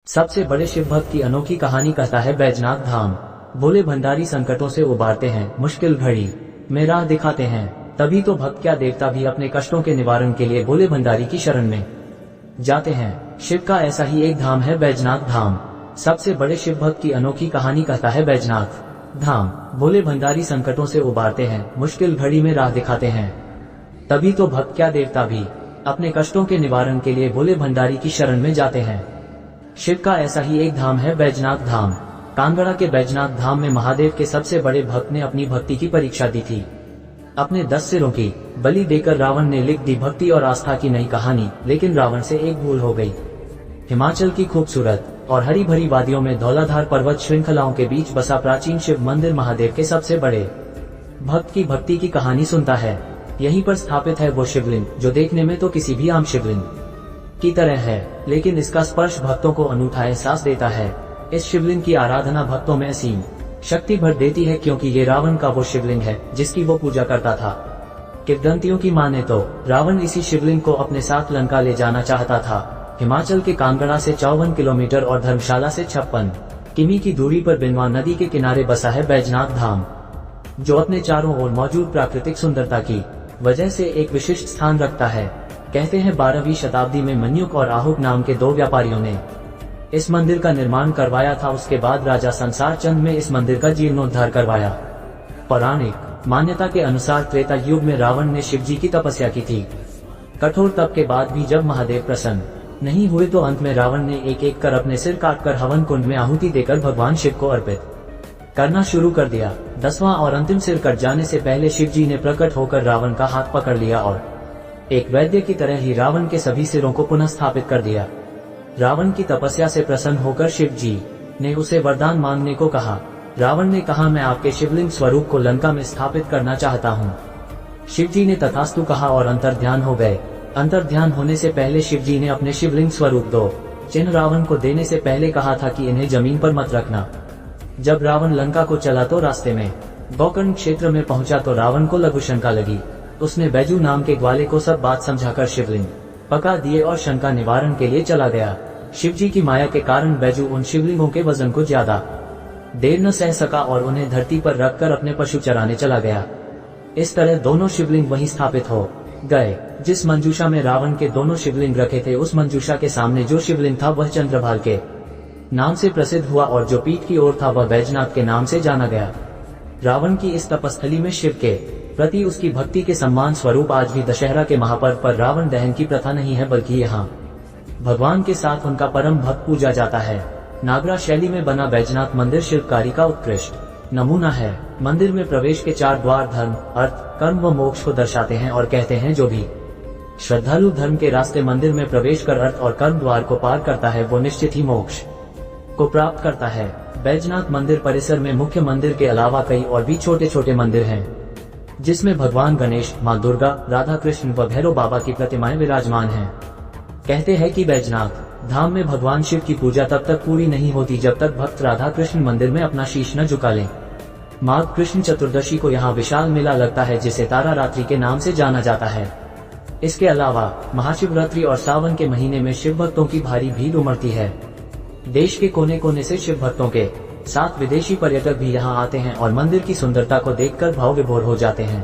सबसे बड़े शिव भक्त की अनोखी कहानी कहता है बैजनाथ धाम। भोले भंडारी संकटों से उबारते हैं, मुश्किल घड़ी में राह दिखाते हैं। तभी तो भक्त क्या देवता भी अपने कष्टों के निवारण के लिए भोले भंडारी की शरण में जाते हैं। शिव का ऐसा ही एक धाम है बैजनाथ धाम। सबसे बड़े शिव भक्त की अनोखी कहानी कहता है बैजनाथ धाम। भोले भंडारी संकटों से उबारते हैं, मुश्किल घड़ी में राह दिखाते हैं। तभी तो भक्त क्या देवता भी अपने कष्टों के निवारण के लिए भोले भंडारी की शरण में जाते हैं। शिव का ऐसा ही एक धाम है बैजनाथ धाम। कांगड़ा के बैजनाथ धाम में महादेव के सबसे बड़े भक्त ने अपनी भक्ति की परीक्षा दी थी। अपने 10 सिरों की बलि देकर रावण ने लिख दी भक्ति और आस्था की नई कहानी। लेकिन रावण से एक भूल हो गई। हिमाचल की खूबसूरत और हरी भरी वादियों में धौलाधार पर्वत श्रृंखलाओं के बीच बसा प्राचीन शिव मंदिर महादेव के सबसे बड़े भक्त की भक्ति की कहानी सुनता है। यहीं पर स्थापित है वो शिवलिंग जो देखने में तो किसी भी आम शिवलिंग की तरह है, लेकिन इसका स्पर्श भक्तों को अनूठा एहसास देता है। इस शिवलिंग की आराधना भक्तों में असीम शक्ति भर देती है, क्योंकि ये रावण का वो शिवलिंग है जिसकी वो पूजा करता था। किंवदंतियों की माने तो रावण इसी शिवलिंग को अपने साथ लंका ले जाना चाहता था। हिमाचल के कांगड़ा से 54 किलोमीटर और धर्मशाला से 56 किमी की दूरी पर बिनवा नदी के किनारे बसा है बैजनाथ धाम, जो अपने चारों ओर मौजूद प्राकृतिक सुंदरता की वजह से एक विशिष्ट स्थान रखता है। कहते हैं 12वीं शताब्दी में मन्युक और आहुक नाम के 2 व्यापारियों ने इस मंदिर का निर्माण करवाया था। उसके बाद राजा संसार चंद में इस मंदिर का जीर्णोद्धार करवाया। पौराणिक मान्यता के अनुसार त्रेता युग में रावण ने शिव जी की तपस्या की थी। कठोर तप के बाद भी जब महादेव प्रसन्न नहीं हुए तो अंत में रावण ने एक एक कर अपने सिर काटकर हवन कुंड में आहुति देकर भगवान शिव को अर्पित करना शुरू कर दिया। 10वां और अंतिम सिर कट जाने से पहले शिव जी ने प्रकट होकर रावण का हाथ पकड़ लिया और एक वैद्य की तरह ही रावण के सभी सिरों को पुनः स्थापित कर दिया। रावण की तपस्या से प्रसन्न होकर शिव जी ने उसे वरदान मांगने को कहा। रावण ने कहा, मैं आपके शिवलिंग स्वरूप को लंका में स्थापित करना चाहता हूँ। शिव जी ने तथास्तु कहा और अंतर्ध्यान हो गए। अंतर्ध्यान होने से पहले शिव जी ने अपने शिवलिंग स्वरूप 2 चिन्ह रावण को देने से पहले कहा था कि इन्हें जमीन पर मत रखना। जब रावण लंका को चला तो रास्ते में गोकर्ण क्षेत्र में पहुंचा तो रावण को लघु शंका लगी। उसने बैजू नाम के ग्वाले को सब बात समझाकर शिवलिंग पका दिए और शंका निवारण के लिए चला गया। शिव जी की माया के कारण बैजू उन शिवलिंगों के वजन को ज्यादा देर न सह सका और उन्हें धरती पर रखकर अपने पशु चराने चला गया। इस तरह दोनों शिवलिंग वहीं स्थापित हो गए। जिस मंजूषा में रावण के दोनों शिवलिंग रखे थे, उस मंजूषा के सामने जो शिवलिंग था वह चंद्रभाल के नाम से प्रसिद्ध हुआ और जो पीठ की ओर था वह बैजनाथ के नाम से जाना गया। रावण की इस तपस्थली में शिव के प्रति उसकी भक्ति के सम्मान स्वरूप आज भी दशहरा के महापर्व पर रावण दहन की प्रथा नहीं है, बल्कि यहाँ भगवान के साथ उनका परम भक्त पूजा जाता है। नागरा शैली में बना बैजनाथ मंदिर शिल्पकारी का उत्कृष्ट नमूना है। मंदिर में प्रवेश के 4 द्वार धर्म, अर्थ, कर्म व मोक्ष को दर्शाते हैं और कहते हैं जो भी श्रद्धालु धर्म के रास्ते मंदिर में प्रवेश कर अर्थ और कर्म द्वार को पार करता है वो निश्चित ही मोक्ष को प्राप्त करता है। बैजनाथ मंदिर परिसर में मुख्य मंदिर के अलावा कई और भी छोटे छोटे मंदिर हैं, जिसमें भगवान गणेश, माँ दुर्गा, राधा कृष्ण व भैरव बाबा की प्रतिमाएं विराजमान हैं। कहते हैं कि बैजनाथ धाम में भगवान शिव की पूजा तब तक पूरी नहीं होती जब तक भक्त राधा कृष्ण मंदिर में अपना शीश न झुका लें। माघ कृष्ण चतुर्दशी को यहाँ विशाल मेला लगता है, जिसे तारा रात्रि के नाम से जाना जाता है। इसके अलावा महाशिवरात्रि और सावन के महीने में शिव भक्तों की भारी भीड़ उमड़ती है। देश के कोने कोने से शिव भक्तों के साथ विदेशी पर्यटक भी यहाँ आते हैं और मंदिर की सुंदरता को देखकर भाव विभोर हो जाते हैं।